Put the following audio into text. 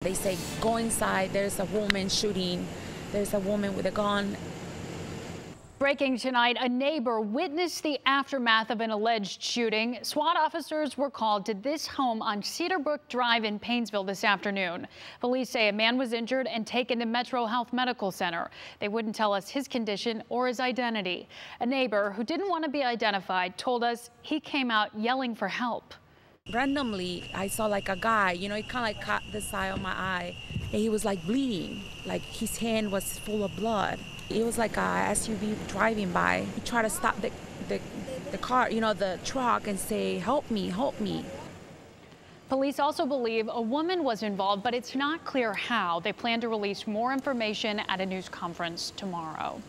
They say, go inside, there's a woman shooting, there's a woman with a gun. Breaking tonight, a neighbor witnessed the aftermath of an alleged shooting. SWAT officers were called to this home on Cedarbrook Drive in Paynesville this afternoon. Police say a man was injured and taken to Metro Health Medical Center. They wouldn't tell us his condition or his identity. A neighbor who didn't want to be identified told us he came out yelling for help. Randomly, I saw like a guy, he kind of like caught the side of my eye, and he was like bleeding, like his hand was full of blood. It was like a SUV driving by. He tried to stop the car, the truck, and say, help me, help me. Police also believe a woman was involved, but it's not clear how. They plan to release more information at a news conference tomorrow.